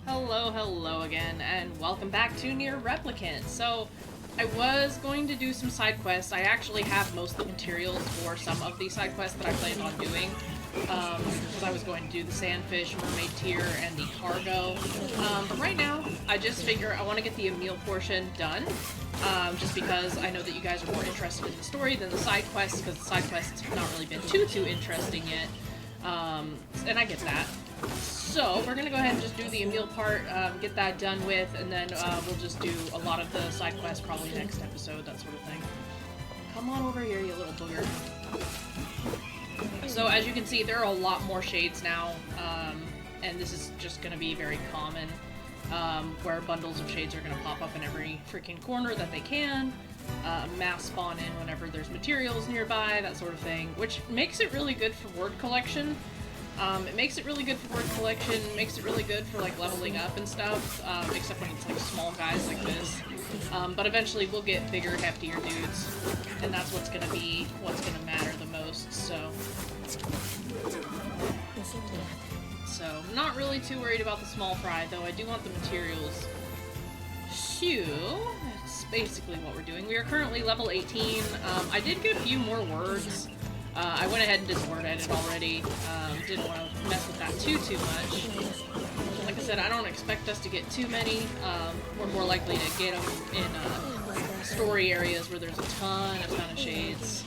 Hello again, and welcome back to NieR Replicant. So, I was going to do some side quests. I actually have most of the materials for some of these side quests that I planned on doing. Because I was going to do the Sandfish, Mermaid Tier, and the Cargo. But right now, I just figure I want to get the Emil portion done. Just because I know that you guys are more interested in the story than the side quests, because the side quests have not really been too interesting yet. And I get that. So, we're gonna go ahead and just do the Emil part, get that done with, and then we'll just do a lot of the side quests probably next episode, that sort of thing. Come on over here, you little booger. So, as you can see, there are a lot more shades now, and this is just gonna be very common, where bundles of shades are gonna pop up in every freaking corner that they can. Mass spawn in whenever there's materials nearby, that sort of thing, which makes it really good for word collection. It makes it really good for word collection, makes it really good for like leveling up and stuff, except when it's like small guys like this. But eventually we'll get bigger, heftier dudes, and that's what's gonna matter the most, so. So, not really too worried about the small fry, though I do want the materials. So, that's basically what we're doing. We are currently level 18. I did get a few more words. I went ahead and did the word edit already. Didn't want to mess with that too much. Like I said, I don't expect us to get too many. We're more likely to get them in story areas where there's a ton of shades.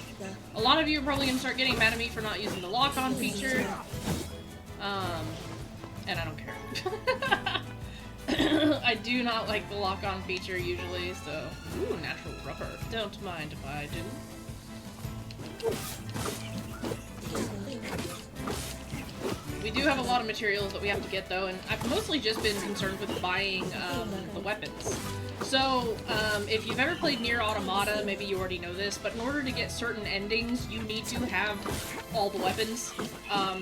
A lot of you are probably going to start getting mad at me for not using the lock-on feature. And I don't care. I do not like the lock-on feature usually, so... Ooh, natural rubber. Don't mind if I do. We do have a lot of materials that we have to get, though, and I've mostly just been concerned with buying the weapons. So, if you've ever played NieR Automata, maybe you already know this, but in order to get certain endings, you need to have all the weapons.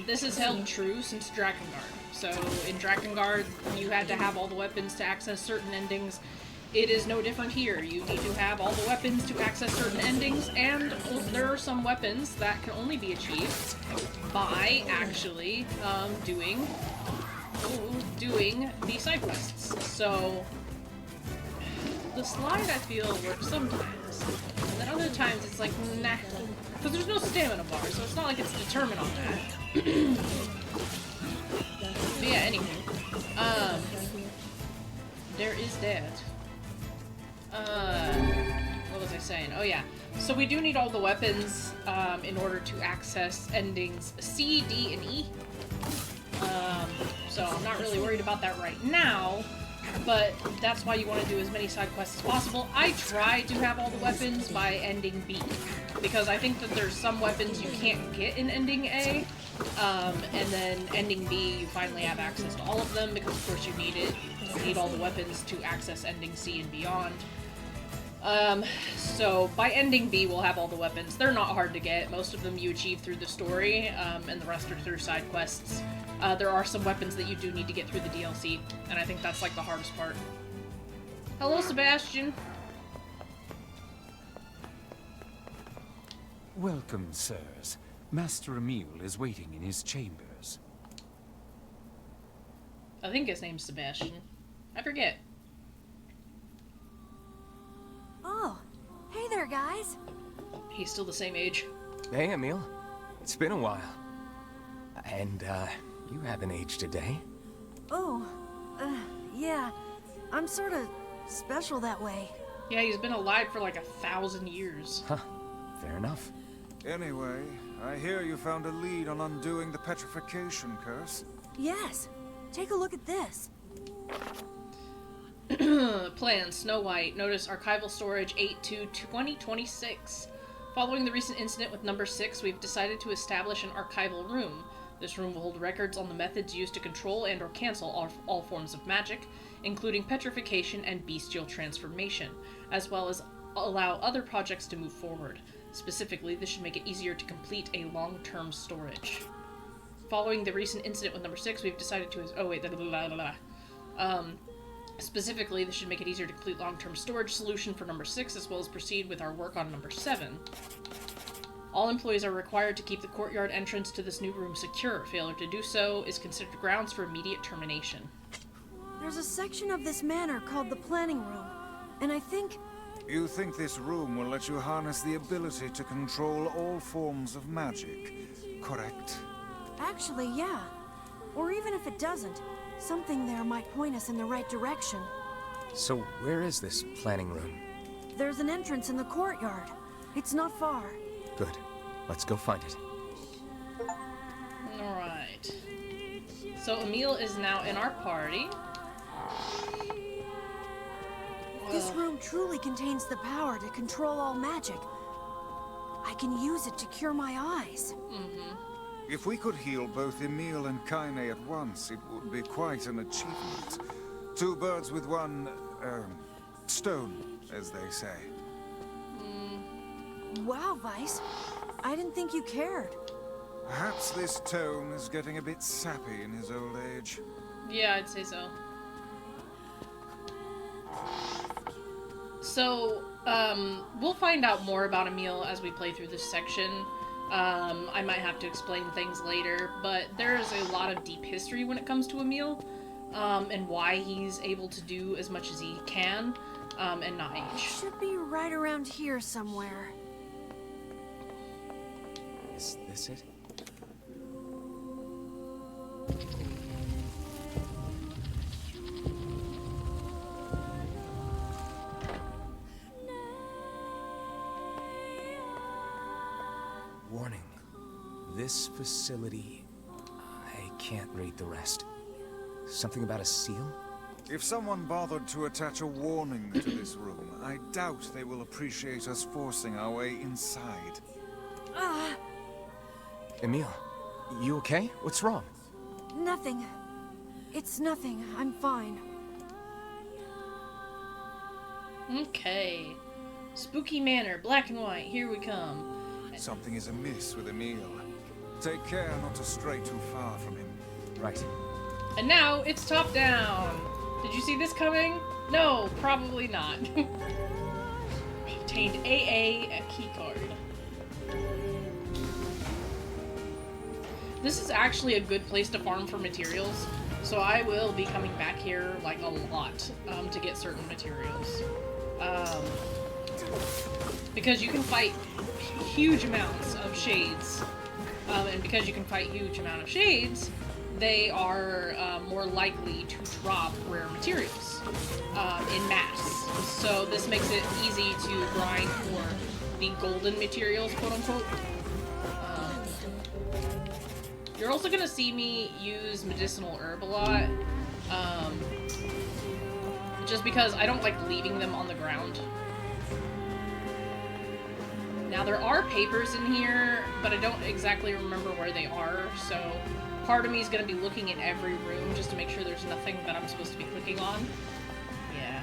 This has held true since Drakengard. So, in Drakengard, you had to have all the weapons to access certain endings. It is no different here. You need to have all the weapons to access certain endings, and there are some weapons that can only be achieved by actually doing the side quests. So the slide, I feel, works sometimes, and then other times it's like, nah, because there's no stamina bar, so it's not like it's determined on that. But yeah, anyway, there is that. What was I saying? Oh yeah. So we do need all the weapons, in order to access endings C, D, and E. So I'm not really worried about that right now, but that's why you want to do as many side quests as possible. I try to have all the weapons by ending B, because I think that there's some weapons you can't get in ending A, and then ending B, you finally have access to all of them, because of course you need it. You need all the weapons to access ending C and beyond. So by ending B, we'll have all the weapons. They're not hard to get. Most of them you achieve through the story, and the rest are through side quests. There are some weapons that you do need to get through the DLC, and I think that's like the hardest part. Hello, Sebastian. Welcome, sirs. Master Emil is waiting in his chambers. I think his name's Sebastian. I forget. Oh, hey there, guys. He's still the same age. Hey, Emil. It's been a while. And, you haven't aged a day. Oh, yeah. I'm sort of special that way. Yeah, he's been alive for like 1,000 years. Huh. Fair enough. Anyway, I hear you found a lead on undoing the petrification curse. Yes. Take a look at this. Plan, Snow White. Notice archival storage 8/2/2026. Following the recent incident with number 6, we've decided to establish an archival room. This room will hold records on the methods used to control and or cancel all forms of magic, including petrification and bestial transformation, as well as allow other projects to move forward. Specifically, this should make it easier to complete a long-term storage. Following the recent incident with number 6, we've decided to... Oh, wait, specifically, this should make it easier to complete long-term storage solution for number 6, as well as proceed with our work on number 7. All employees are required to keep the courtyard entrance to this new room secure. Failure to do so is considered grounds for immediate termination. There's a section of this manor called the planning room, and I think... You think this room will let you harness the ability to control all forms of magic, correct? Actually, yeah. Or even if it doesn't, something there might point us in the right direction. So where is this planning room? There's an entrance in the courtyard. It's not far. Good. Let's go find it. Alright. So Emil is now in our party. This room truly contains the power to control all magic. I can use it to cure my eyes. If we could heal both Emil and Kaine at once, it would be quite an achievement. Two birds with one, stone, as they say. Wow, Vice. I didn't think you cared. Perhaps this tone is getting a bit sappy in his old age. Yeah, I'd say so. So, we'll find out more about Emil as we play through this section. I might have to explain things later, but there's a lot of deep history when it comes to Emil, and why he's able to do as much as he can, and not age. Should be right around here somewhere. Is this it? Warning. This facility... I can't read the rest. Something about a seal? If someone bothered to attach a warning to this room, I doubt they will appreciate us forcing our way inside. Emil, you okay? What's wrong? Nothing. It's nothing. I'm fine. Okay. Spooky Manor, black and white, here we come. Something is amiss with Emil. Take care not to stray too far from him. Right. And now it's top down. Did you see this coming? No, probably not. Obtained AA keycard. This is actually a good place to farm for materials, so I will be coming back here like a lot to get certain materials. Because you can fight huge amounts of shades, and because you can fight huge amount of shades, they are more likely to drop rare materials in mass. So this makes it easy to grind for the golden materials, quote unquote. You're also gonna see me use medicinal herb a lot, just because I don't like leaving them on the ground. Now there are papers in here, but I don't exactly remember where they are, so part of me is going to be looking in every room just to make sure there's nothing that I'm supposed to be clicking on. Yeah.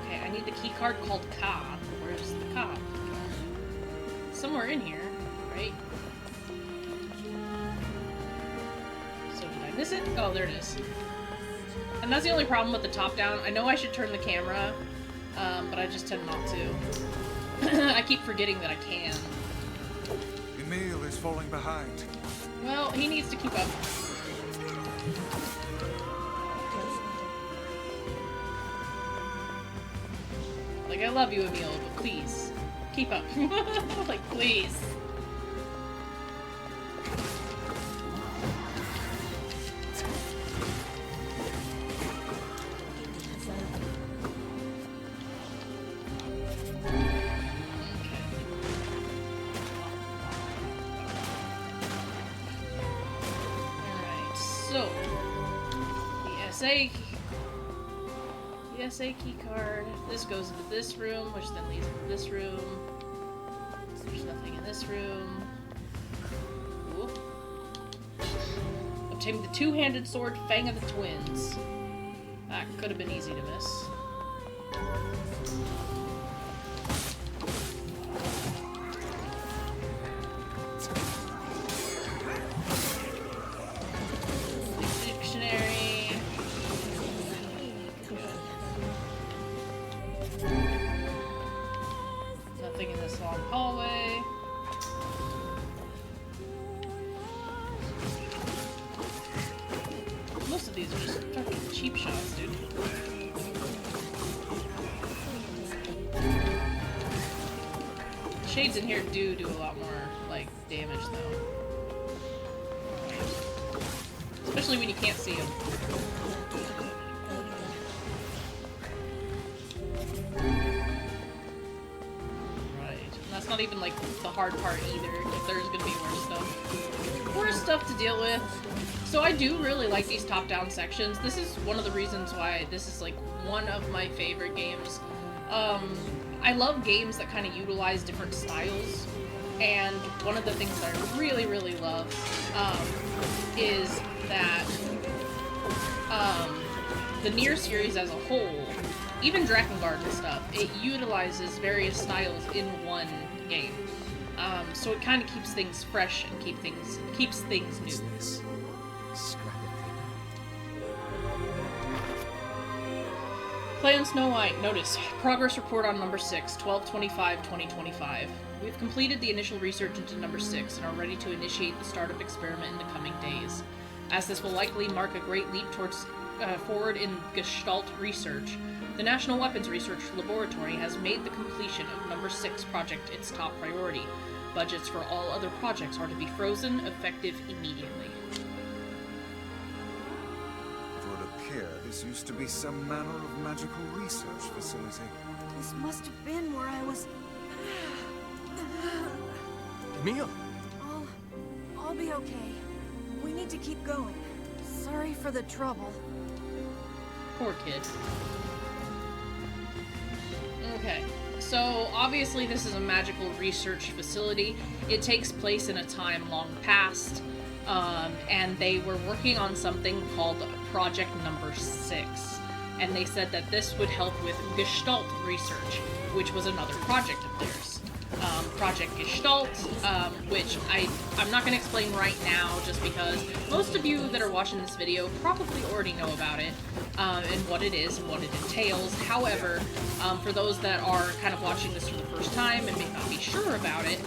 Okay, I need the key card called Ka. Where's the Ka? Somewhere in here, right? So did I miss it? Oh, there it is. And that's the only problem with the top-down. I know I should turn the camera, but I just tend not to. I keep forgetting that I can. Emil is falling behind. Well, he needs to keep up. Like, I love you, Emil, but please, keep up. Like, please. So, the SA key card. This goes into this room, which then leads into this room. There's nothing in this room. Ooh. Obtained the two-handed sword, Fang of the Twins. That could have been easy to miss. hallway. Most of these are just fucking cheap shots, dude. Shades in here do a lot more, like, damage, though. Especially when you can't see them. Right. And that's not even, like, the hard part either, because there's gonna be worse stuff. Worse stuff to deal with. So I do really like these top-down sections. This is one of the reasons why this is, like, one of my favorite games. I love games that kind of utilize different styles, and one of the things that I really, really love is that the NieR series as a whole, even Drakengard and stuff, it utilizes various styles in one game. So it kind of keeps things fresh and keeps things new. This scrap of paper. Plan Snow White. Notice. Progress report on number 6, 12/25/2025. We've completed the initial research into number 6 and are ready to initiate the startup experiment in the coming days. As this will likely mark a great leap towards forward in Gestalt research, the National Weapons Research Laboratory has made the completion of number 6 project its top priority. Budgets for all other projects are to be frozen, effective immediately. It would appear this used to be some manner of magical research facility. This must have been where I was... Emil! I'll be okay. We need to keep going. Sorry for the trouble. Poor kid. Okay, so obviously this is a magical research facility. It takes place in a time long past, and they were working on something called Project Number 6. And they said that this would help with Gestalt research, which was another project of theirs. Project Gestalt, which I'm not going to explain right now just because most of you that are watching this video probably already know about it, and what it is and what it entails. However, for those that are kind of watching this for the first time and may not be sure about it,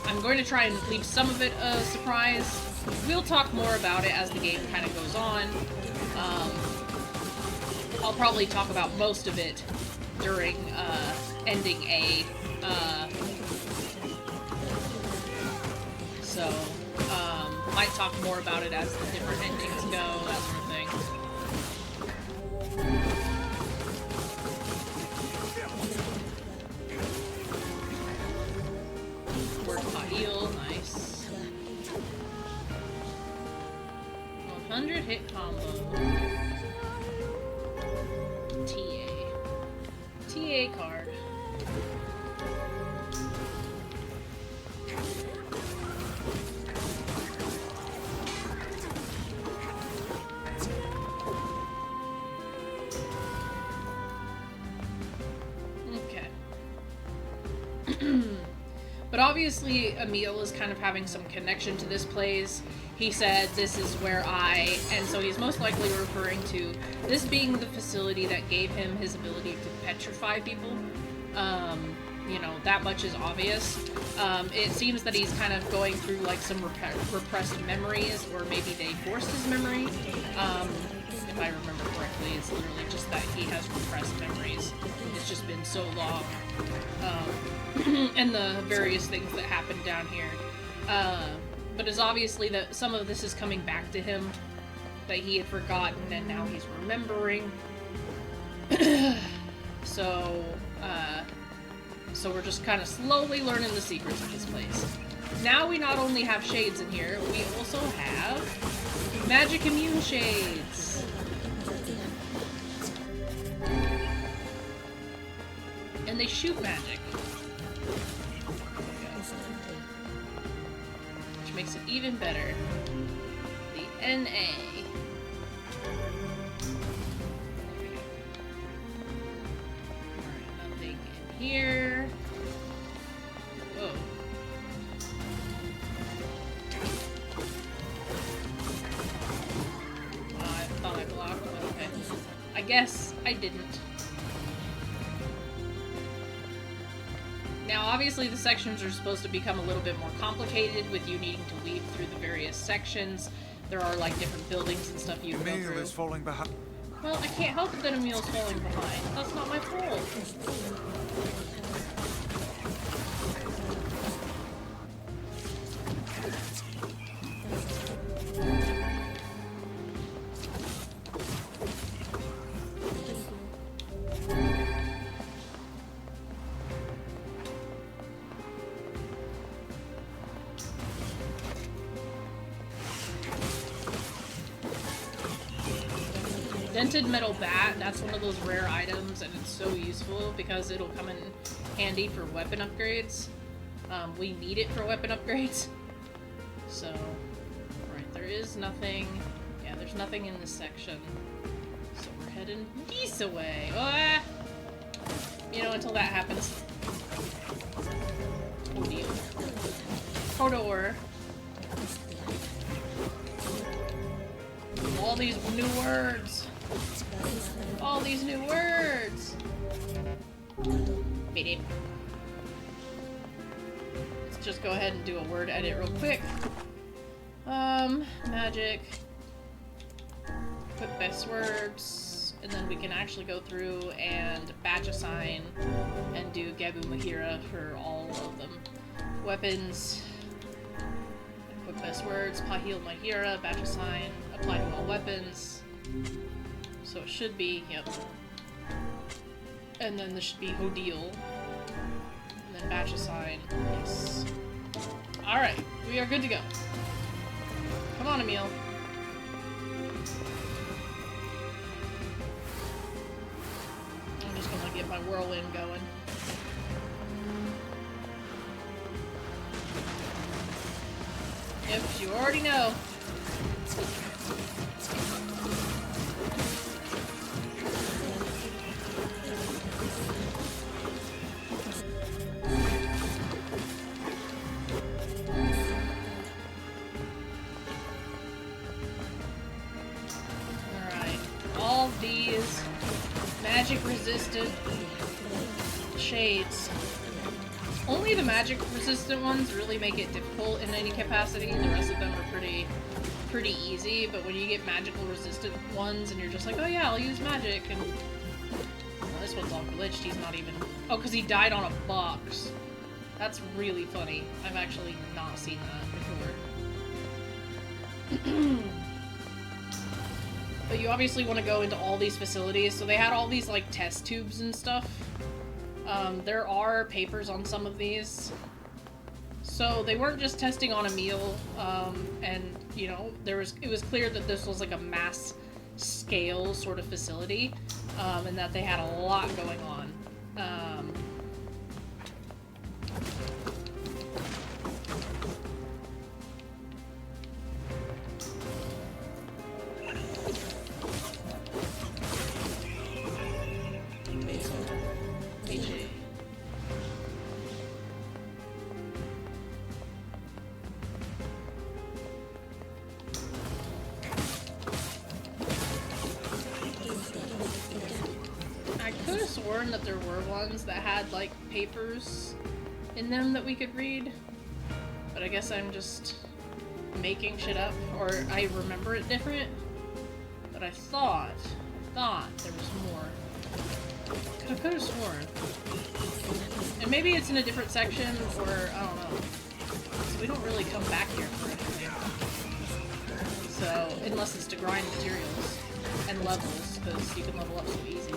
I'm going to try and leave some of it a surprise. We'll talk more about it as the game kind of goes on. I'll probably talk about most of it during ending A. So, might talk more about it as the different endings go, that sort of thing. Work hot eel, nice. 100 hit combo. TA card. But obviously, Emil is kind of having some connection to this place. He said, this is where and so he's most likely referring to this being the facility that gave him his ability to petrify people. You know, that much is obvious. It seems that he's kind of going through, like, some repressed memories, or maybe they forced his memory. If I remember correctly, it's literally just that he has repressed memories. It's just been so long. And the various things that happened down here. But it's obviously that some of this is coming back to him that he had forgotten and now he's remembering. So we're just kind of slowly learning the secrets of this place. Now we not only have shades in here, we also have magic immune shades. And they shoot magic. Which makes it even better. The NA. Alright, nothing in here. Whoa. I thought I blocked, but okay. I guess I didn't. Now, obviously, the sections are supposed to become a little bit more complicated with you needing to weave through the various sections. There are, like, different buildings and stuff you can go Emil through. is falling behind. Well, I can't help it that Emil's falling behind. That's not my fault. Dented metal bat, that's one of those rare items, and it's so useful because it'll come in handy for weapon upgrades. We need it for weapon upgrades. So, right, there is nothing. Yeah, there's nothing in this section. So we're heading this way. Ah! You know, until that happens. Oh deal. Hodor. All these new words. All these new words. Beat it. Let's just go ahead and do a word edit real quick. Magic. Put best words, and then we can actually go through and batch assign and do Gabu Mahira for all of them. Weapons. Put best words, Pahil Mahira, batch assign, apply to all weapons. So it should be, yep. And then this should be Hodil. And then batch assign, yes. Alright, we are good to go. Come on, Emil. I'm just gonna get my whirlwind going. Yep, you already know. Alright, all these magic resistant shades. Only the magic resistant ones really make it difficult in any capacity. The rest of them are pretty easy, but when you get magical resistant ones and you're just like, oh yeah, I'll use magic, and well, this one's all glitched, he's not even... Oh, because he died on a box. That's really funny. I've actually not seen that before. But you obviously want to go into all these facilities, so they had all these like test tubes and stuff. There are papers on some of these. So they weren't just testing on Emil, and you know, it was clear that this was like a mass scale sort of facility, and that they had a lot going on. That there were ones that had like papers in them that we could read, but I guess I'm just making shit up, or I remember it different. But I thought there was more. I could have sworn, and maybe it's in a different section, or I don't know. So we don't really come back here for anything. So unless it's to grind materials and levels, because you can level up so easy.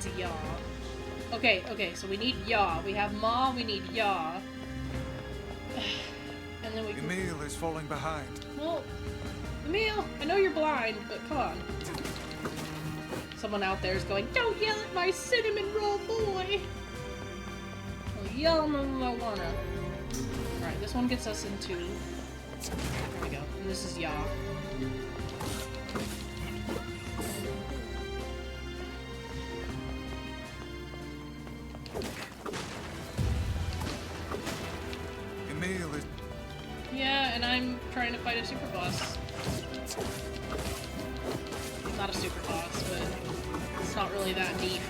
that's a yaw. Okay, so we need yaw. We have ma, we need yaw. And then we can... Emil is falling behind. Well, Emil, I know you're blind, but come on. Someone out there is going, don't yell at my cinnamon roll boy! Well, yell no I wanna. Alright, this one gets us into... There we go. And this is yaw. Emil is... Yeah, and I'm trying to fight a super boss. Not a super boss, but it's not really that deep.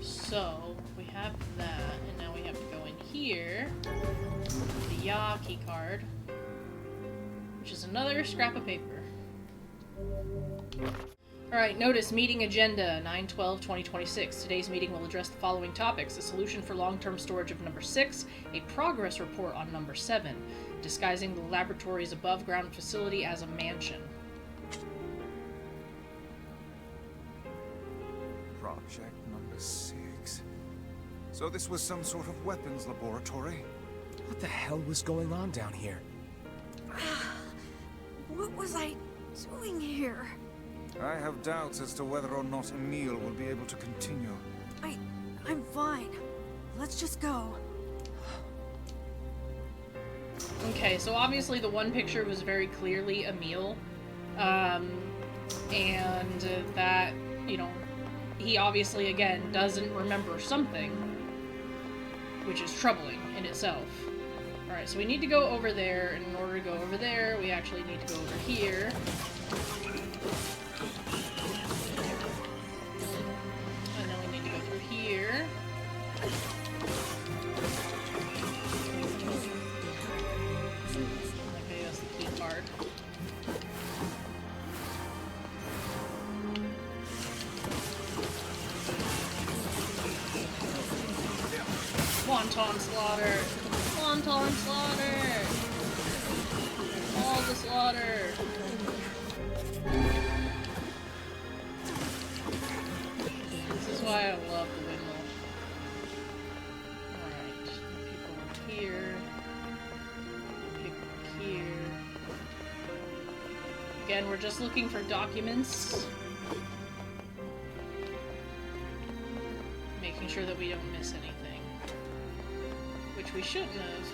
So, we have that, and now we have to go in here, the yaw key card, which is another scrap of paper. Alright, notice meeting agenda 9/12/2026. Today's meeting will address the following topics: a solution for long-term storage of number 6, a progress report on number 7, disguising the laboratory's above-ground facility as a mansion. Project number 6. So this was some sort of weapons laboratory? What the hell was going on down here? What was I doing here? I have doubts as to whether or not Emil will be able to continue. I'm fine. Let's just go. Okay, so obviously the one picture was very clearly Emil, and that, you know, he obviously, again, doesn't remember something, which is troubling in itself. Alright, so we need to go over there, and in order to go over there, we actually need to go over here. And then we need to go through here. Okay, that's the key card. Wonton slaughter! Wonton slaughter! All the slaughter! This is why I love the windmill. Alright, people over here. People here. Again, we're just looking for documents. Making sure that we don't miss anything. Which we shouldn't have.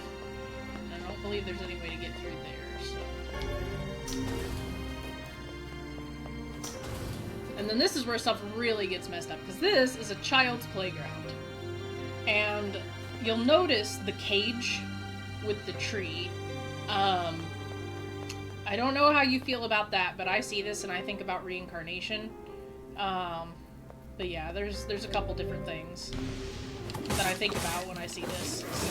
And I don't believe there's any way to get through there, so... And then this is where stuff really gets messed up, because this is a child's playground. And you'll notice the cage with the tree. I don't know how you feel about that, but I see this and I think about reincarnation. But yeah, there's a couple different things that I think about when I see this. So.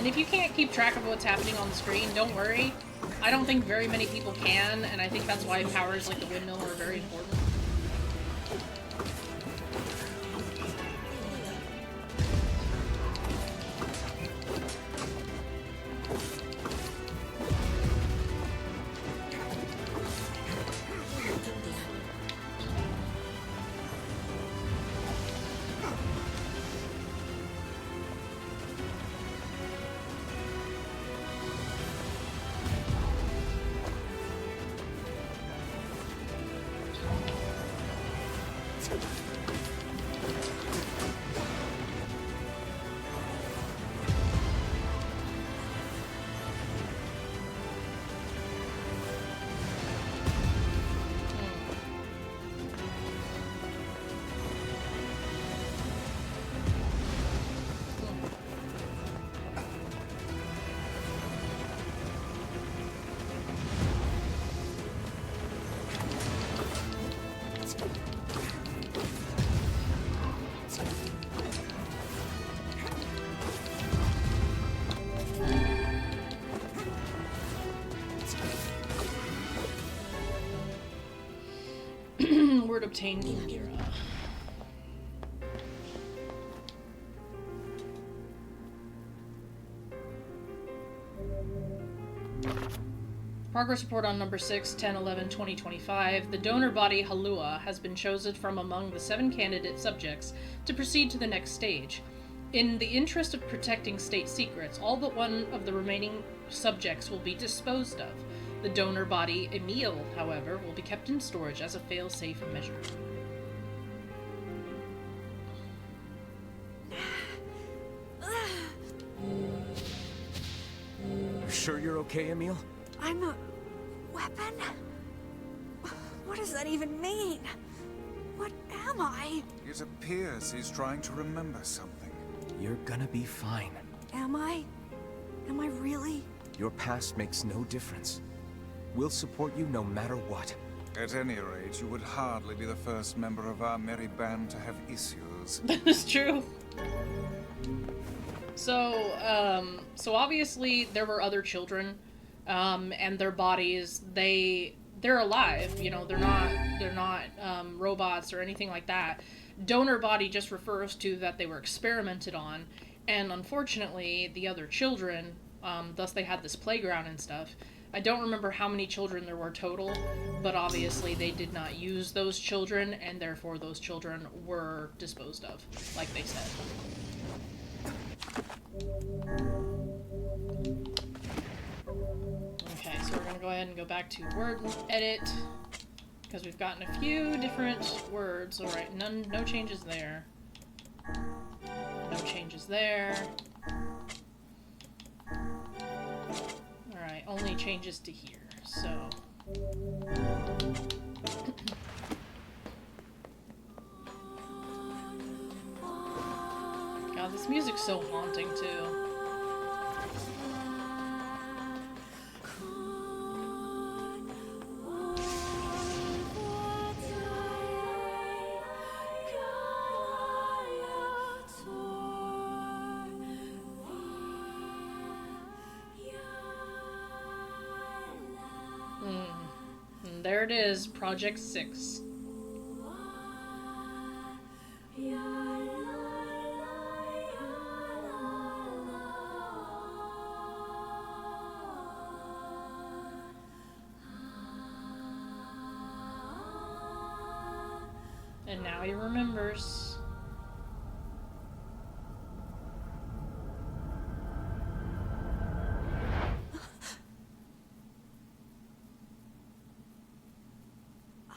And if you can't keep track of what's happening on the screen, don't worry. I don't think very many people can, and I think that's why powers like the windmill are very important. Word obtained from NieR. Progress report on number 6, 10/11/2025. The donor body Halua has been chosen from among the 7 candidate subjects to proceed to the next stage. In the interest of protecting state secrets, all but one of the remaining subjects will be disposed of. The donor body Emil, however, will be kept in storage as a fail-safe measure. You sure you're okay, Emil? I'm a weapon? What does that even mean? What am I? It appears he's trying to remember something. You're gonna be fine. Am I? Am I really? Your past makes no difference. We'll support you no matter what. At any rate, you would hardly be the first member of our merry band to have issues. That is true. So obviously there were other children, and their bodies, they're alive, you know, they're not robots or anything like that. Donor body just refers to that they were experimented on, and unfortunately the other children, thus they had this playground and stuff. I don't remember how many children there were total, but obviously they did not use those children, and therefore those children were disposed of, like they said. Okay, so we're gonna go ahead and go back to word edit, because we've gotten a few different words. Alright, no changes there. No changes there. Alright, only changes to here, so... God, this music's so haunting, too. And there it is, Project 6. And now he remembers.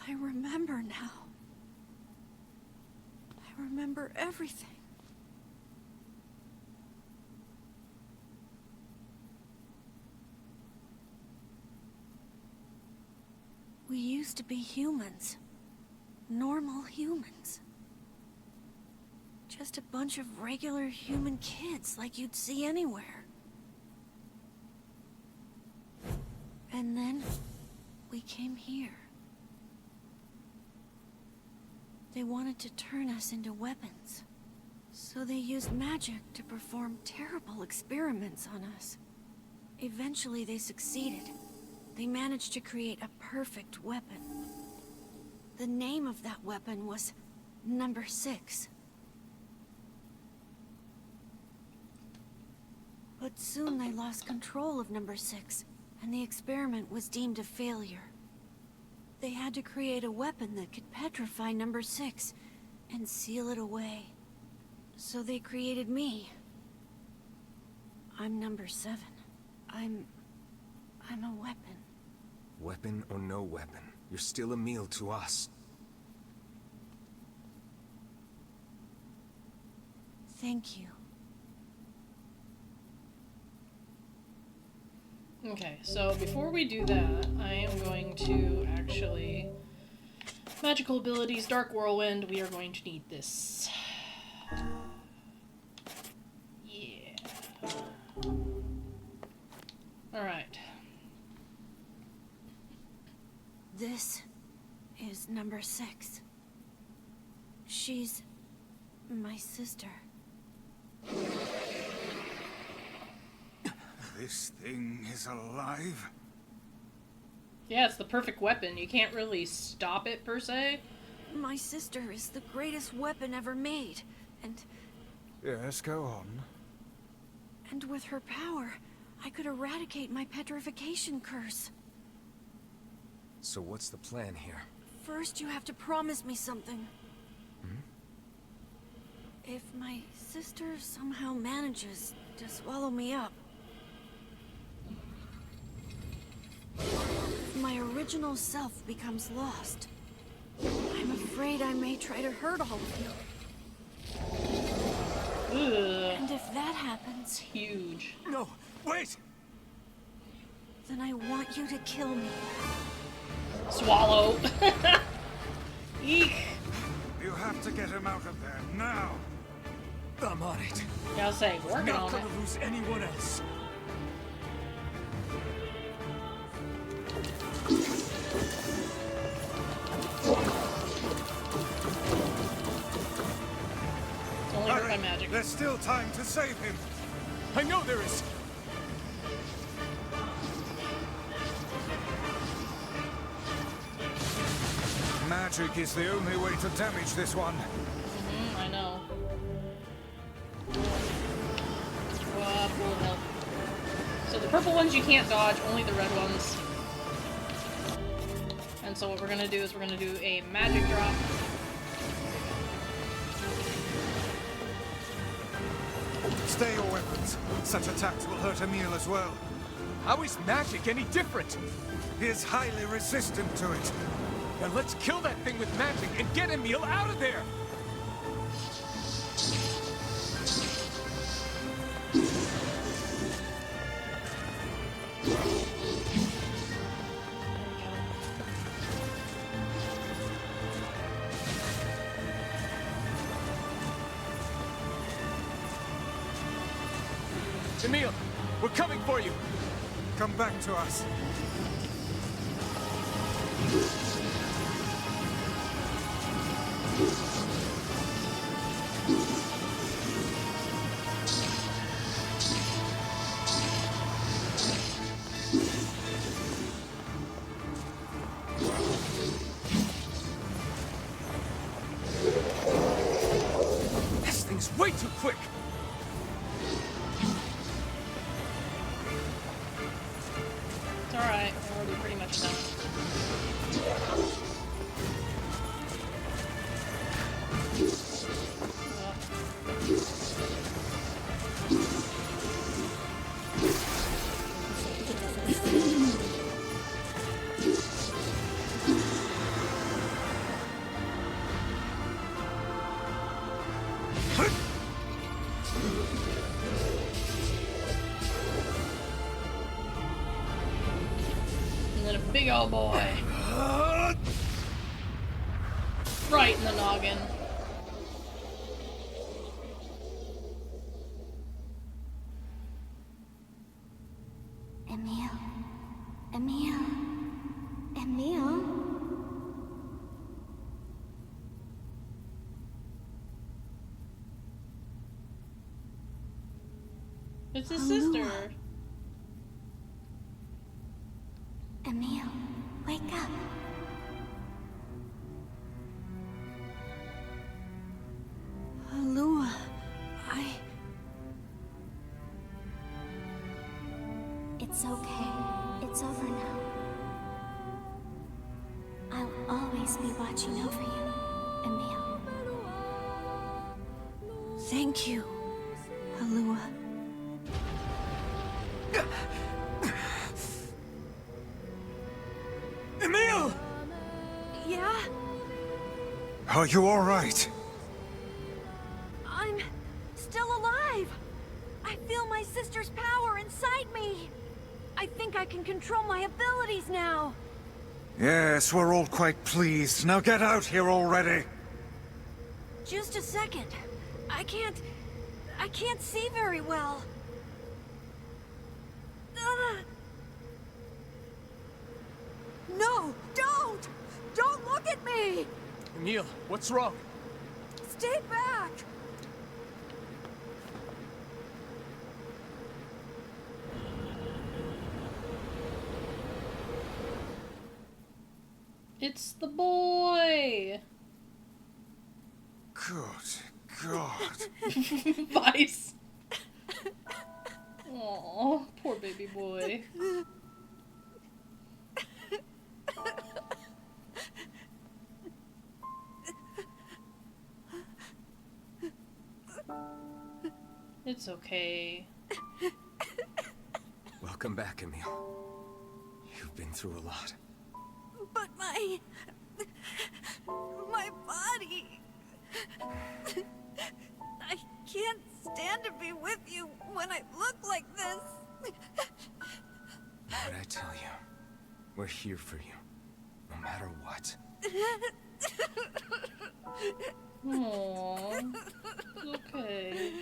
I remember now. I remember everything. We used to be humans. Normal humans. Just a bunch of regular human kids like you'd see anywhere. And then we came here. They wanted to turn us into weapons, So they used magic to perform terrible experiments on us. Eventually they succeeded. They managed to create a perfect weapon. The name of that weapon was Number 6. But soon they lost control of Number 6, and the experiment was deemed a failure. They had to create a weapon that could petrify Number 6 and seal it away. So they created me. I'm Number 7. I'm a weapon. Weapon or no weapon, you're still Emil to us. Thank you. Okay, so before we do that, I am going to actually... Magical abilities, Dark Whirlwind, we are going to need this. Yeah. Alright. This is Number 6. She's my sister. This thing is alive? Yeah, it's the perfect weapon. You can't really stop it, per se. My sister is the greatest weapon ever made, and Yes, go on. with her power, I could eradicate my petrification curse. So what's the plan here? First, you have to promise me something. If my sister somehow manages to swallow me up, if my original self becomes lost, I'm afraid I may try to hurt all of you. Ugh. And if that happens, Huge. No, wait! then I want you to kill me. Swallow. Eek. You have to get him out of there, now! I'm on it. Yeah, I'll say, working Not on it. gonna lose anyone else. It's only hurt by magic. There's still time to save him! I know there is. Magic is the only way to damage this one. I know. Full of health. So the purple ones you can't dodge, only the red ones. And so what we're gonna do is we're gonna do a magic drop. Stay your weapons. Such attacks will hurt Emil as well. How is magic any different? He is highly resistant to it. Now let's kill that thing with magic and get Emil out of there! Emil, we're coming for you! Come back to us. This thing's way too quick! It's alright, we're already pretty much done. And then a big old boy. Right in the noggin. Emil. Emil. Emil. It's his Alua. sister. Emil, wake up. Alua, It's okay. It's over now. I'll always be watching over you, Emil. Thank you, Alua. Emil! Yeah? Are you all right? I'm still alive! I feel my sister's power inside me! I think I can control my abilities now! Yes, we're all quite pleased. Now get out here already! Just a second. I can't see very well. No, don't! Don't look at me! Emil, what's wrong? Stay back! It's the boy. Good God. Vice. Aw, poor baby boy. It's okay. Welcome back, Emil. You've been through a lot. But my body... I can't stand to be with you when I look like this. What'd I tell you? We're here for you, no matter what. Aww. It's okay.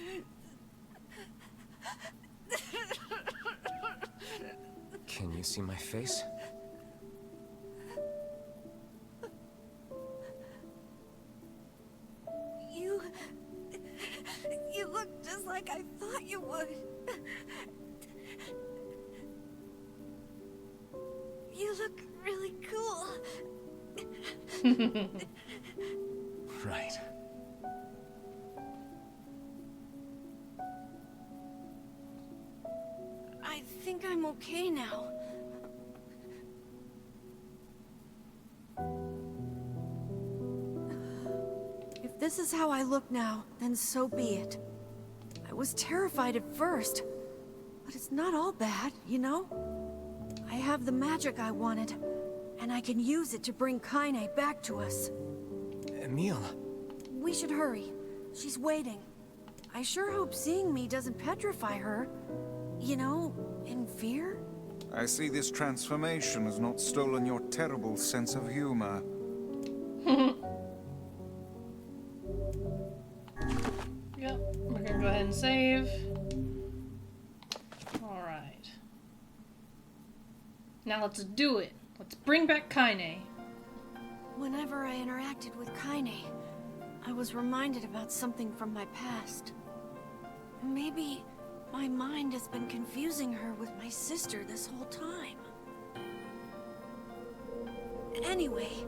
Can you see my face? You look just like I thought you would. You look really cool. Right. I think I'm okay now. If this is how I look now, then so be it. I was terrified at first, but it's not all bad, you know? I have the magic I wanted, and I can use it to bring Kaine back to us. Emil. We should hurry. She's waiting. I sure hope seeing me doesn't petrify her. You know, in fear? I see this transformation has not stolen your terrible sense of humor. Yep, we're gonna go ahead and save. Alright. Now let's do it. Let's bring back Kaine. Whenever I interacted with Kaine, I was reminded about something from my past. Maybe my mind has been confusing her with my sister this whole time. Anyway...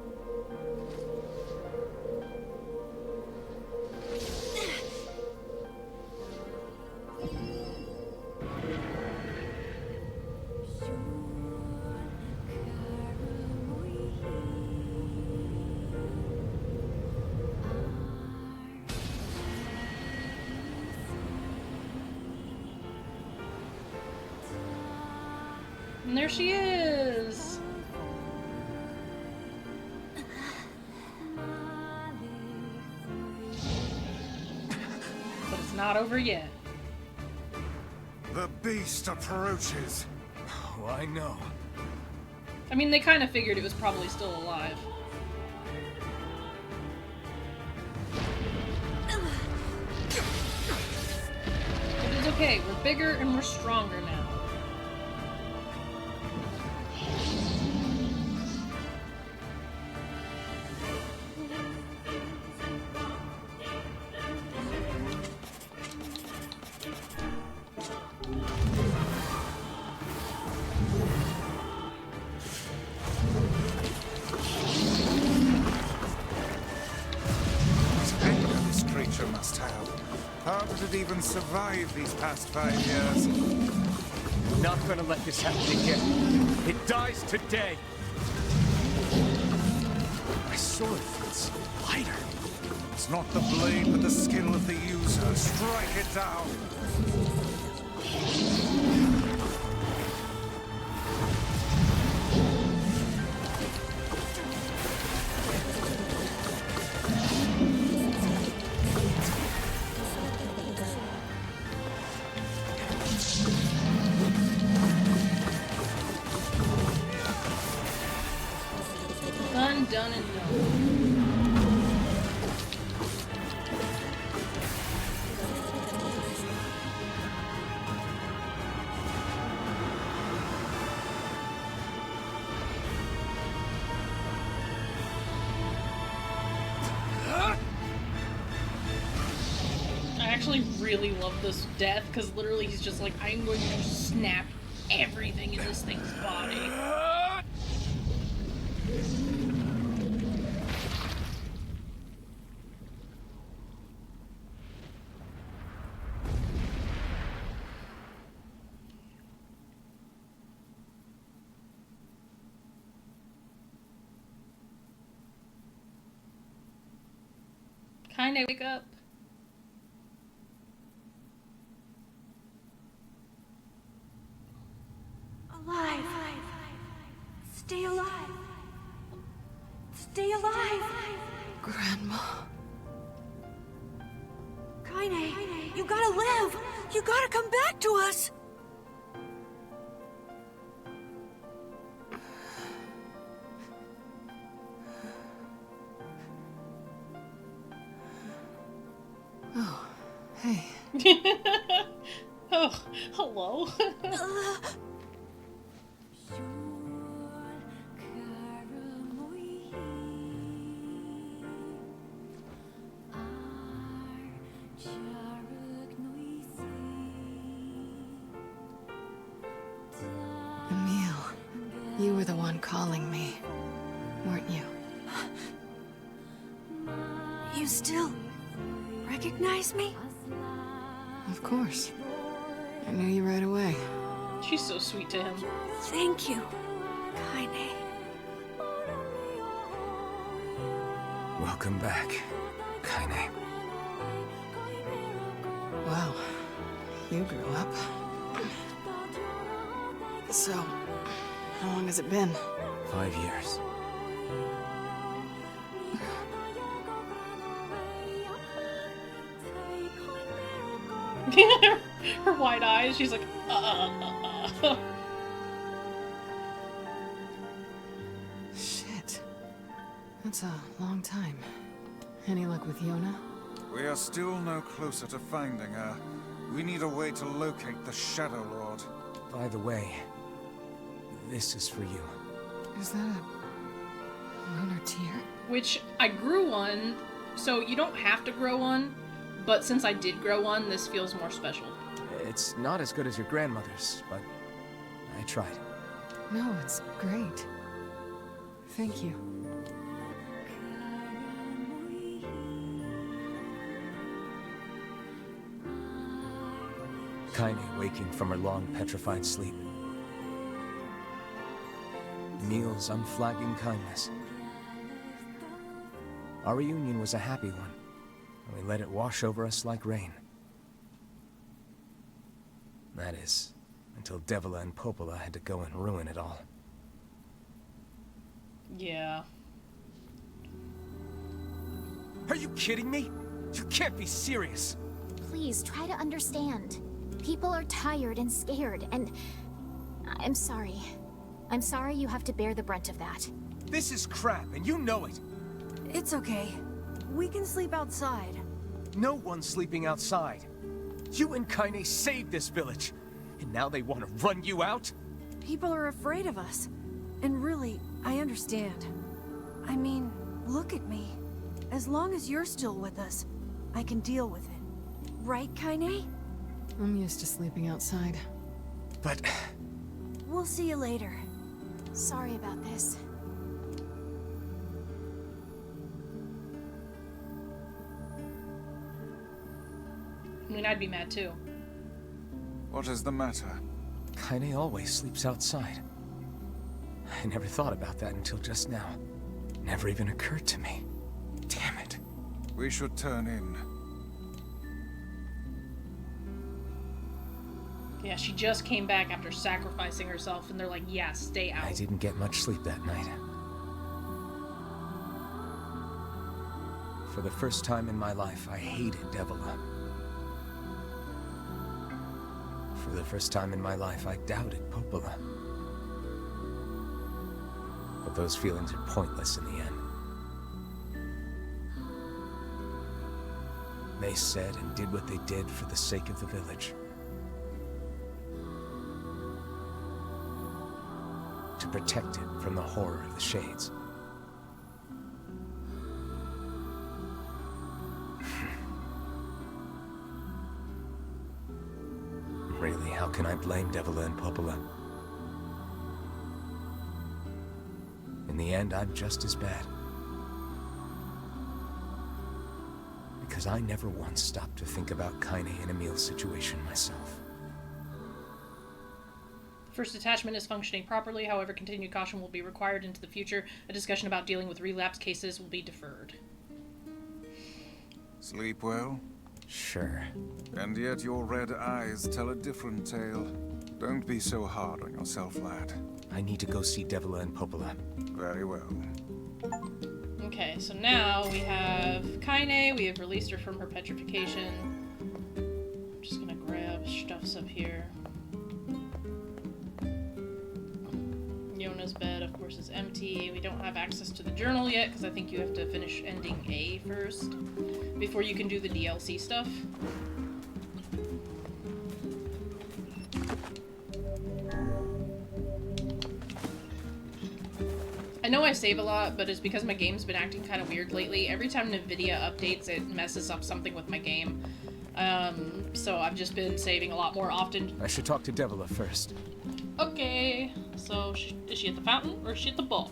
And there she is! But it's not over yet. The beast approaches. Oh, I know. I mean, they kind of figured it was probably still alive. But it's okay, we're bigger and we're stronger now. must have. How did it even survive these past 5 years? Not gonna let this happen again. It dies today. My sword feels lighter. It's not the blade, but the skill of the user. Strike it down. Done and done. I actually really love this death because literally he's just like, I'm going to snap everything in this thing's body. Kaine, wake up. Alive. Stay alive. Stay alive. Grandma. Kaine, you gotta live. You gotta come back to us. Oh, hey. Oh, hello. Emil, you were the one calling me, weren't you? You still recognize me? Of course. I knew you right away. She's so sweet to him. Thank you, Kaine. Welcome back, Kaine. Wow, you grew up. So, how long has it been? 5 years. Her wide eyes, she's like, Shit. That's a long time. Any luck with Yona? We are still no closer to finding her. We need a way to locate the Shadow Lord. By the way, this is for you. Is that a lunar tear? Which I grew one, so you don't have to grow one, but since I did grow one, this feels more special. It's not as good as your grandmother's, but I tried. No, it's great. Thank you. Kaine waking from her long, petrified sleep. Emil's unflagging kindness. Our reunion was a happy one, and we let it wash over us like rain. That is, until Devila and Popola had to go and ruin it all. Yeah. Are you kidding me? You can't be serious! Please try to understand. People are tired and scared, and I'm sorry. I'm sorry you have to bear the brunt of that. This is crap, and you know it! It's okay. We can sleep outside. No one's sleeping outside. You and Kaine saved this village, and now they want to run you out? People are afraid of us. And really, I understand. I mean, look at me. As long as you're still with us, I can deal with it. Right, Kaine? I'm used to sleeping outside. But... We'll see you later. Sorry about this. I mean, I'd be mad too. What is the matter? Kaine always sleeps outside. I never thought about that until just now. Never even occurred to me. Damn it. We should turn in. Yeah, she just came back after sacrificing herself, and they're like, yeah, stay out. I didn't get much sleep that night. For the first time in my life, I hated Devila. For the first time in my life, I doubted Popola. But those feelings are pointless in the end. They said and did what they did for the sake of the village. To protect it from the horror of the Shades. Really, how can I blame Devila and Popola? In the end, I'm just as bad. Because I never once stopped to think about Kaine and Emil's situation myself. First attachment is functioning properly, however continued caution will be required into the future. A discussion about dealing with relapse cases will be deferred. Sleep well? Sure. And yet your red eyes tell a different tale. Don't be so hard on yourself, lad. I need to go see Devila and Popola. Very well. Okay, so now we have Kaine. We have released her from her petrification. I'm just gonna grab stuffs up here. Yona's bed, of course, is empty. We don't have access to the journal yet, because I think you have to finish ending A first, before you can do the DLC stuff. I know I save a lot, but it's because my game's been acting kind of weird lately. Every time NVIDIA updates, it messes up something with my game. So I've just been saving a lot more often. I should talk to Devila first. Okay, so is she at the fountain or is she at the bar?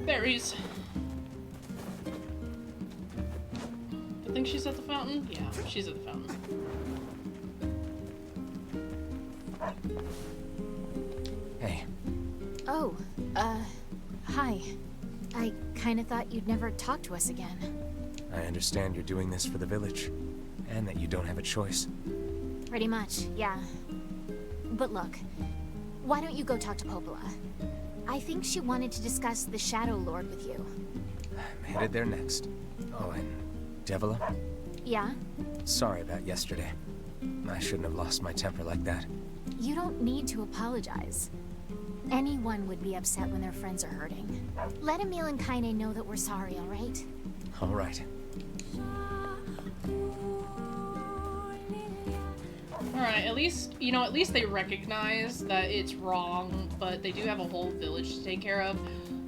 Berries. I think she's at the fountain. Yeah, she's at the fountain. Hey. Oh, hi. I kinda thought you'd never talk to us again. I understand you're doing this for the village, and that you don't have a choice. Pretty much, yeah. But look, why don't you go talk to Popola? I think she wanted to discuss the Shadow Lord with you. I'm headed there next. Oh, and Devila? Yeah? Sorry about yesterday. I shouldn't have lost my temper like that. You don't need to apologize. Anyone would be upset when their friends are hurting. Let Emil and Kaine know that we're sorry, alright? Alright. Alright, at least they recognize that it's wrong, but they do have a whole village to take care of.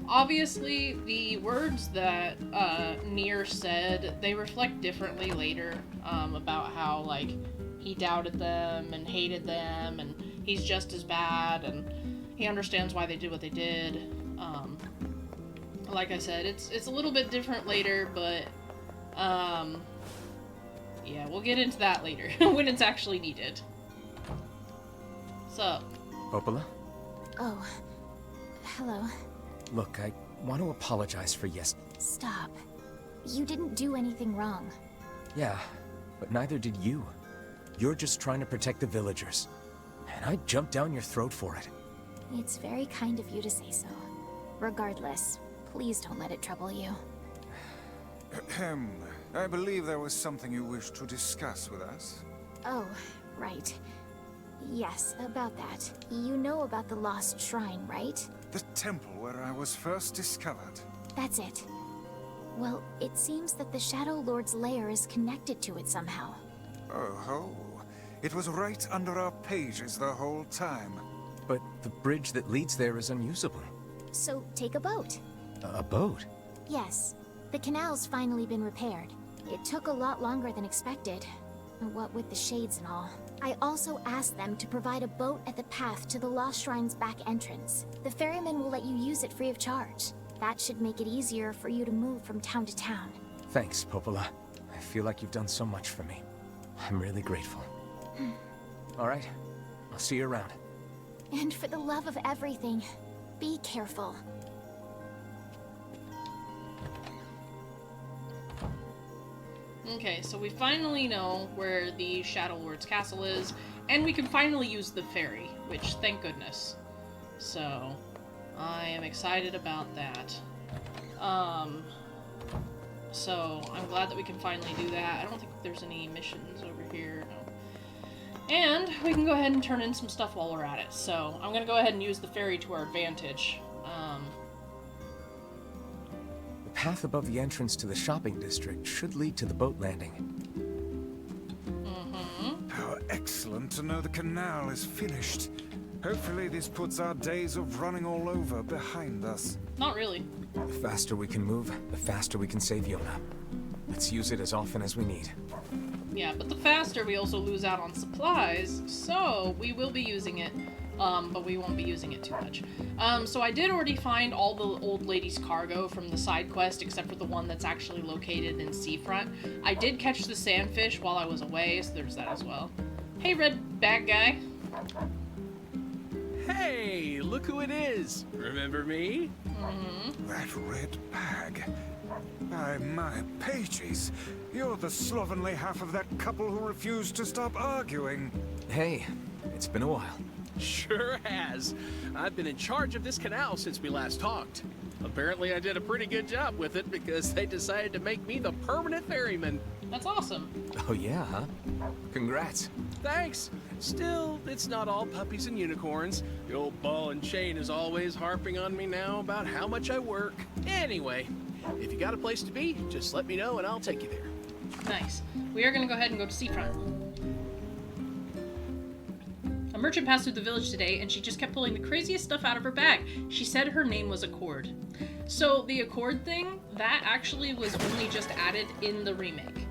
Obviously, the words that NieR said, they reflect differently later, about how, like, he doubted them and hated them, and he's just as bad, and he understands why they did what they did. Like I said, it's a little bit different later, but, yeah, we'll get into that later, when it's actually needed. So. Popola? Oh. Hello. Look, I want to apologize for Stop. You didn't do anything wrong. Yeah, but neither did you. You're just trying to protect the villagers. And I jumped down your throat for it. It's very kind of you to say so. Regardless, please don't let it trouble you. Ahem. I believe there was something you wished to discuss with us. Oh, right. Yes, about that. You know about the lost shrine, right? The temple where I was first discovered. That's it. Well, it seems that the Shadow Lord's lair is connected to it somehow. Oh ho. It was right under our pages the whole time. But the bridge that leads there is unusable. So, take a boat. A boat? Yes. The canal's finally been repaired. It took a lot longer than expected. What with the shades and all. I also asked them to provide a boat at the path to the Lost Shrine's back entrance. The ferryman will let you use it free of charge. That should make it easier for you to move from town to town. Thanks, Popola. feel like you've done so much for me. I'm really grateful. All right, I'll see you around. And for the love of everything, be careful. Okay, so we finally know where the Shadow Lord's castle is, and we can finally use the ferry, which, thank goodness. So, I am excited about that. So, I'm glad that we can finally do that. I don't think there's any missions over here. No. And we can go ahead and turn in some stuff while we're at it. So, I'm gonna go ahead and use the ferry to our advantage. The path above the entrance to the shopping district should lead to the boat landing. How excellent to know the canal is finished. Hopefully this puts our days of running all over behind us. Not really. The faster we can move, the faster we can save Yona. Let's use it as often as we need. Yeah, but the faster we also lose out on supplies, so we will be using it, but we won't be using it too much. So I did already find all the old lady's cargo from the side quest, except for the one that's actually located in Seafront. I did catch the sandfish while I was away, so there's that as well. Hey, red bag guy. Hey, look who it is. Remember me? That red bag. By my pages, you're the slovenly half of that couple who refused to stop arguing. Hey, it's been a while. Sure has. I've been in charge of this canal since we last talked. Apparently I did a pretty good job with it because they decided to make me the permanent ferryman. That's awesome. Oh yeah, huh? Congrats. Thanks. Still, it's not all puppies and unicorns. The old ball and chain is always harping on me now about how much I work. Anyway, if you got a place to be, just let me know and I'll take you there. Nice. We are going to go ahead and go to Seafront. A merchant passed through the village today, and she just kept pulling the craziest stuff out of her bag. She said her name was Accord. So the Accord thing, that actually was only just added in the remake.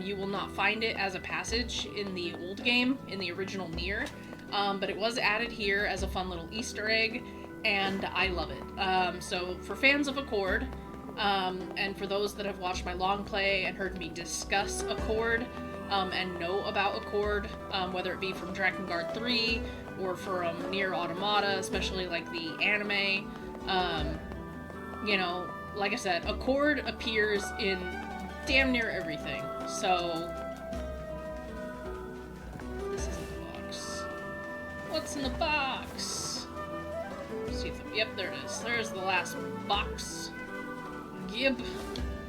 You will not find it as a passage in the old game, in the original NieR, but it was added here as a fun little Easter egg, and I love it. So for fans of Accord, and for those that have watched my long play and heard me discuss Accord, and know about Accord, whether it be from Drakengard 3 or from NieR Automata, especially like the anime, you know, like I said, Accord appears in damn near everything. So this isn't the box. What's in the box? Let's see if yep, there it is. There's the last box. Gib.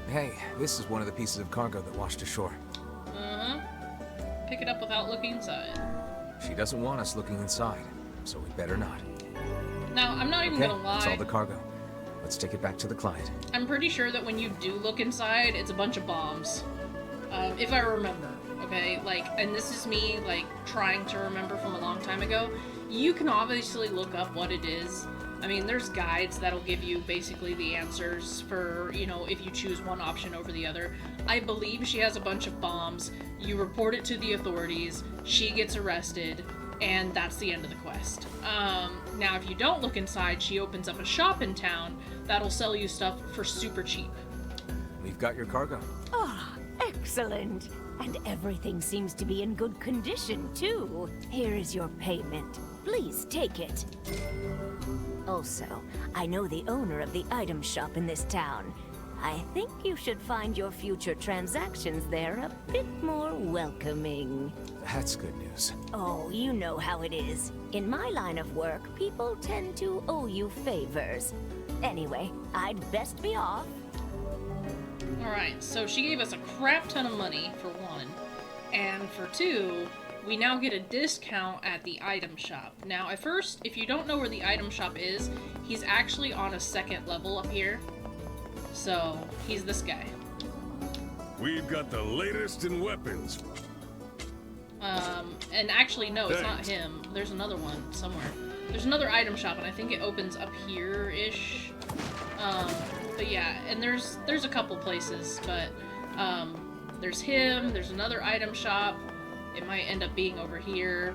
Hey, this is one of the pieces of cargo that washed ashore. Pick it up without looking inside. She doesn't want us looking inside, so we better not. Now, I'm not even Okay, gonna lie. that's all the cargo. Let's take it back to the client. I'm pretty sure that when you do look inside, it's a bunch of bombs. If I remember, okay? Like, and this is me, like, trying to remember from a long time ago. You can obviously look up what it is. I mean, there's guides that'll give you basically the answers for, you know, if you choose one option over the other. I believe she has a bunch of bombs. You report it to the authorities, she gets arrested, and that's the end of the quest. Now, if you don't look inside, she opens up a shop in town that'll sell you stuff for super cheap. We've got your cargo. Ah, excellent. And everything seems to be in good condition, too. Here is your payment. Please take it. Also, I know the owner of the item shop in this town. I think you should find your future transactions there a bit more welcoming. That's good news. Oh, you know how it is. In my line of work, people tend to owe you favors. Anyway, I'd best be off. Alright, so she gave us a crap ton of money, for one. And for two, we now get a discount at the item shop. Now, at first, if you don't know where the item shop is, he's actually on a second level up here. So, he's this guy. We've got the latest in weapons. And actually, no, it's not Thanks. him. There's another one somewhere. There's another item shop, and I think it opens up here-ish. But yeah, and there's a couple places, but there's him, there's another item shop. It might end up being over here.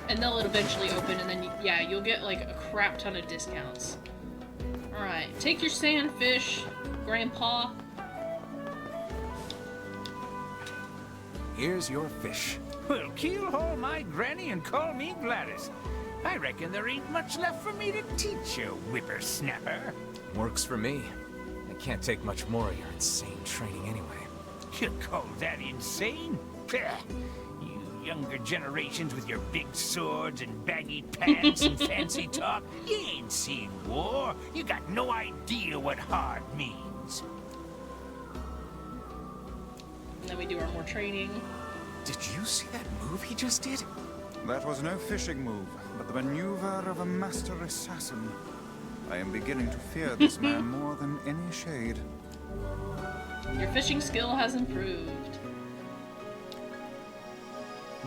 And they'll eventually open, and then, yeah, you'll get, like, a crap ton of discounts. Alright, take your sandfish, Grandpa. Here's your fish. Well, keelhaul my granny and call me Gladys. I reckon there ain't much left for me to teach you, whippersnapper. Works for me. I can't take much more of your insane training anyway. You call that insane? Pah. You younger generations with your big swords and baggy pants and fancy talk, you ain't seen war. You got no idea what hard means. And then we do our more training. Did you see that move he just did? That was no fishing move, but the maneuver of a master assassin. I am beginning to fear this man more than any shade. Your fishing skill has improved.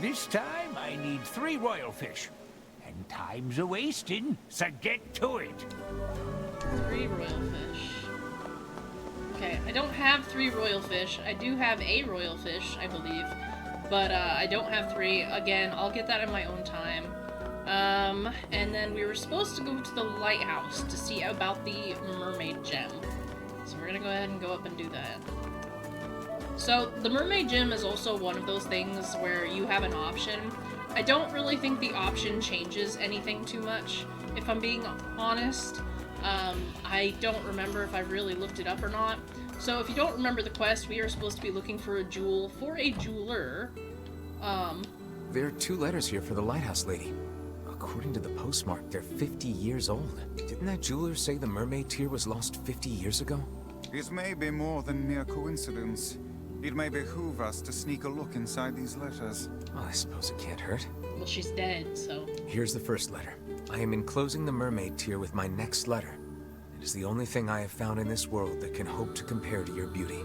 This time I need 3 royal fish. And time's a-wasting, so get to it. 3 royal fish. Okay, I don't have 3 royal fish. I do have a royal fish, I believe. But I don't have 3. Again, I'll get that in my own time. And then we were supposed to go to the lighthouse to see about the mermaid gem. So we're gonna go ahead and go up and do that. So the mermaid gem is also one of those things where you have an option. I don't really think the option changes anything too much, if I'm being honest. I don't remember if I really looked it up or not. So if you don't remember the quest, we are supposed to be looking for a jewel for a jeweler. There are 2 letters here for the lighthouse lady. According to the postmark, they're 50 years old. Didn't that jeweler say the mermaid tear was lost 50 years ago? It may be more than mere coincidence. It may behoove us to sneak a look inside these letters. Well, I suppose it can't hurt. Well, she's dead, so... Here's the first letter. I am enclosing the mermaid tear with my next letter. It is the only thing I have found in this world that can hope to compare to your beauty.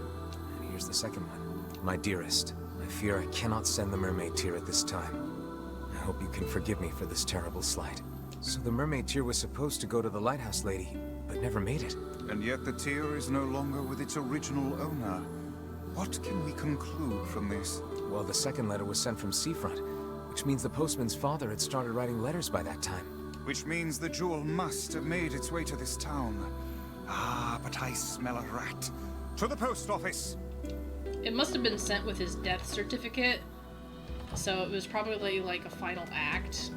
And here's the second one. My dearest, I fear I cannot send the mermaid tear at this time. I hope you can forgive me for this terrible slight. So the mermaid tear was supposed to go to the lighthouse lady, but never made it. And yet the tear is no longer with its original owner. What can we conclude from this? Well, the second letter was sent from Seafront, which means the postman's father had started writing letters by that time. Which means the jewel must have made its way to this town. Ah, but I smell a rat. To the post office! It must have been sent with his death certificate, so it was probably like a final act.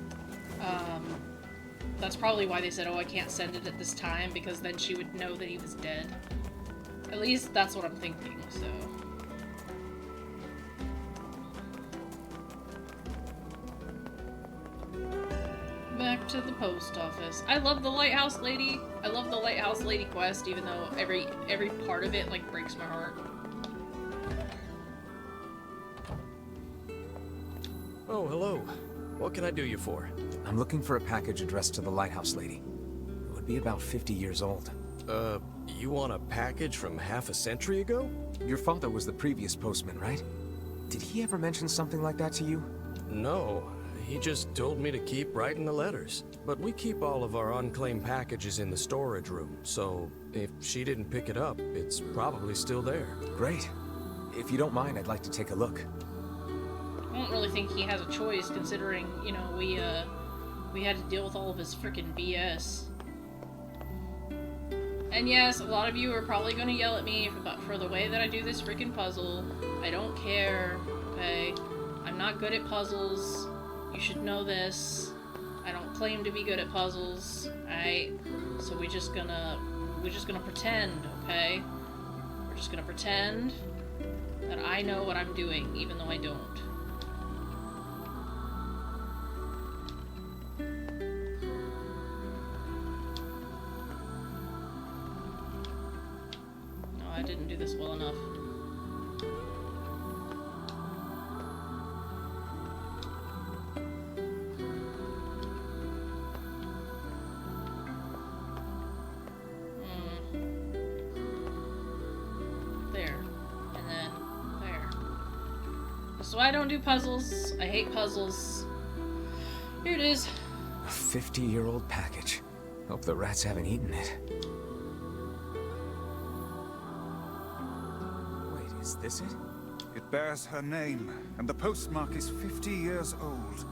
That's probably why they said, oh, I can't send it at this time, because then she would know that he was dead. At least that's what I'm thinking, so... Back to the post office. I love the lighthouse lady. I love the lighthouse lady quest, even though every part of it, like, breaks my heart. Oh, hello. What can I do you for? I'm looking for a package addressed to the lighthouse lady. It would be about 50 years old. You want a package from half a century ago? Your father was the previous postman, right? Did he ever mention something like that to you? No. He just told me to keep writing the letters. But we keep all of our unclaimed packages in the storage room, so if she didn't pick it up, it's probably still there. Great. If you don't mind, I'd like to take a look. I don't really think he has a choice, considering, you know, we had to deal with all of his frickin' BS. And yes, a lot of you are probably gonna yell at me for the way that I do this frickin' puzzle. I don't care, okay? I'm not good at puzzles. You should know this. I don't claim to be good at puzzles, alright? So we're just gonna pretend, okay? We're just gonna pretend that I know what I'm doing, even though I don't. No, I didn't do this well enough. So I don't do puzzles. I hate puzzles. Here it is. A 50-year-old package. Hope the rats haven't eaten it. Wait, is this it? It bears her name, and the postmark is 50 years old.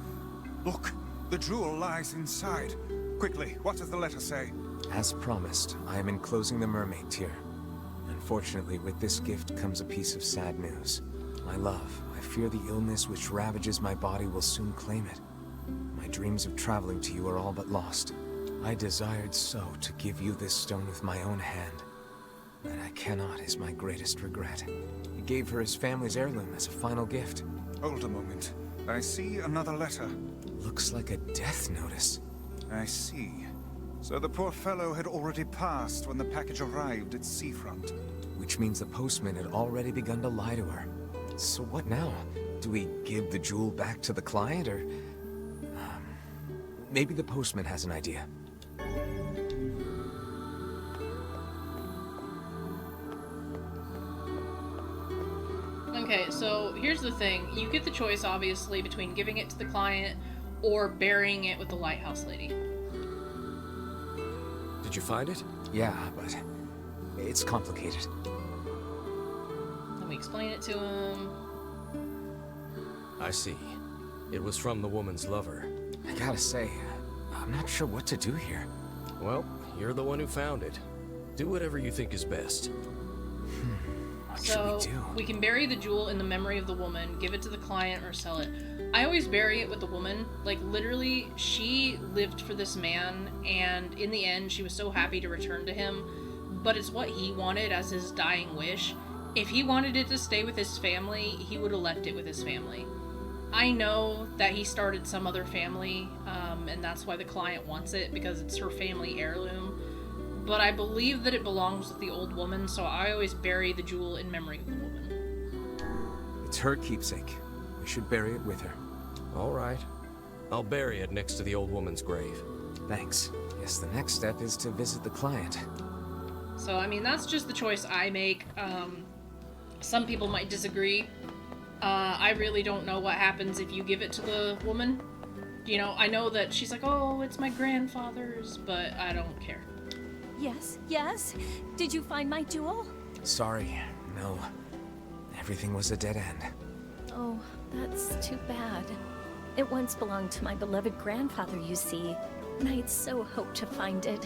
Look, the jewel lies inside. Quickly, what does the letter say? As promised, I am enclosing the mermaid tear. Unfortunately, with this gift comes a piece of sad news. My love, I fear the illness which ravages my body will soon claim it. My dreams of traveling to you are all but lost. I desired so to give you this stone with my own hand. That I cannot is my greatest regret. He gave her his family's heirloom as a final gift. Hold a moment. I see another letter. Looks like a death notice. I see. So the poor fellow had already passed when the package arrived at Seafront. Which means the postman had already begun to lie to her. So what now? Do we give the jewel back to the client, or... maybe the postman has an idea. Okay, so here's the thing. You get the choice, obviously, between giving it to the client or burying it with the lighthouse lady. Did you find it? Yeah, but it's complicated. Let me explain it to him. I see. It was from the woman's lover. I gotta say, I'm not sure what to do here. Well, you're the one who found it. Do whatever you think is best. What should we do? We can bury the jewel in the memory of the woman, give it to the client, or sell it. I always bury it with the woman. Like, literally, she lived for this man, and in the end, she was so happy to return to him. But it's what he wanted as his dying wish. If he wanted it to stay with his family, he would have left it with his family. I know that he started some other family, and that's why the client wants it, because it's her family heirloom. But I believe that it belongs with the old woman, so I always bury the jewel in memory of the woman. It's her keepsake. We should bury it with her. All right. I'll bury it next to the old woman's grave. Thanks. Guess the next step is to visit the client. So, I mean, that's just the choice I make. Some people might disagree. I really don't know what happens if you give it to the woman. You know, I know that she's like, oh, it's my grandfather's, but I don't care. Yes, yes? Did you find my jewel? Sorry, no. Everything was a dead end. Oh, that's too bad. It once belonged to my beloved grandfather, you see, and I had so hoped to find it.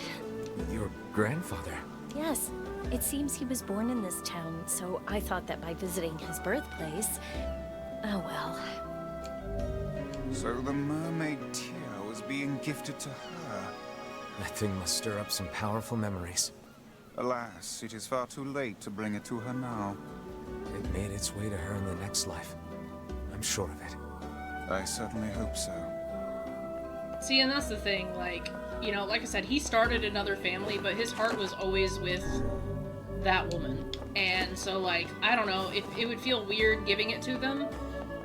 Your grandfather? Yes, it seems he was born in this town, so I thought that by visiting his birthplace... Oh well. So the mermaid tear was being gifted to her. That thing must stir up some powerful memories. Alas, it is far too late to bring it to her now. It made its way to her in the next life. I'm sure of it. I certainly hope so. See, and that's the thing, like, you know, like I said, he started another family, but his heart was always with that woman. And so, like, I don't know, it would feel weird giving it to them.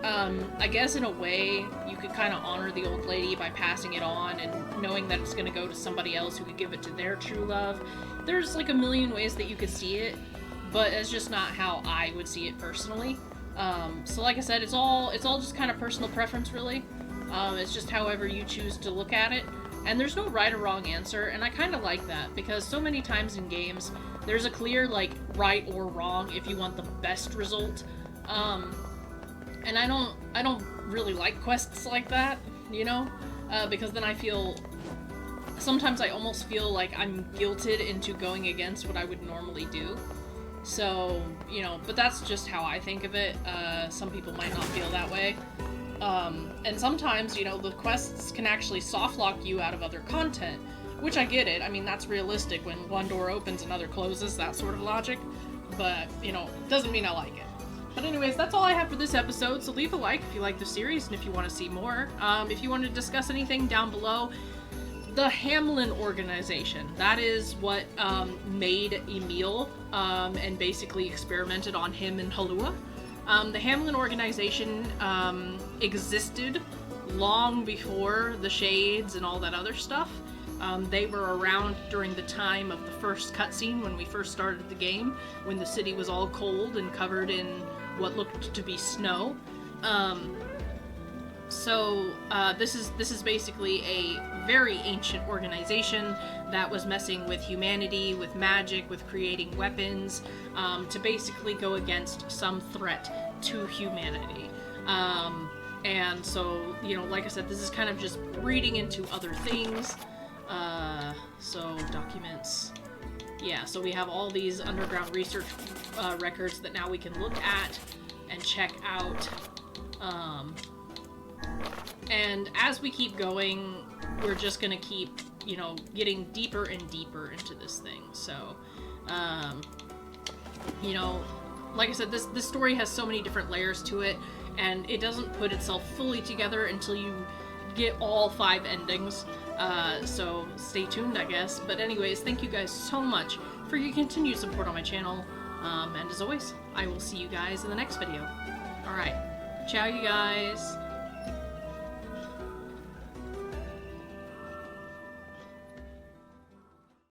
I guess in a way, you could kind of honor the old lady by passing it on and knowing that it's going to go to somebody else who could give it to their true love. There's like a million ways that you could see it, but it's just not how I would see it personally. So like I said, it's all just kind of personal preference, really. It's just however you choose to look at it. And there's no right or wrong answer, and I kind of like that, because so many times in games, there's a clear, like, right or wrong if you want the best result. And I don't really like quests like that, you know? Because then I feel... Sometimes I almost feel like I'm guilted into going against what I would normally do. So, you know, but that's just how I think of it. Some people might not feel that way. And sometimes, you know, the quests can actually soft lock you out of other content, which I get it. I mean, that's realistic. When one door opens, another closes, that sort of logic. But, you know, doesn't mean I like it. But anyways, that's all I have for this episode, so leave a like if you like the series and if you want to see more. If you want to discuss anything, down below. The Hamlin organization, that is what made Emil and basically experimented on him and Halua. The Hamlin organization existed long before the Shades and all that other stuff. They were around during the time of the first cutscene when we first started the game, when the city was all cold and covered in what looked to be snow. This is basically a very ancient organization that was messing with humanity, with magic, with creating weapons, to basically go against some threat to humanity. And so, you know, like I said, this is kind of just reading into other things. So documents. Yeah, so we have all these underground research records that now we can look at and check out. And as we keep going, we're just gonna keep, you know, getting deeper and deeper into this thing. So, you know, like I said, this story has so many different layers to it, and it doesn't put itself fully together until you get all 5 endings. So stay tuned, I guess. But anyways, thank you guys so much for your continued support on my channel. And as always, I will see you guys in the next video. Alright, ciao you guys.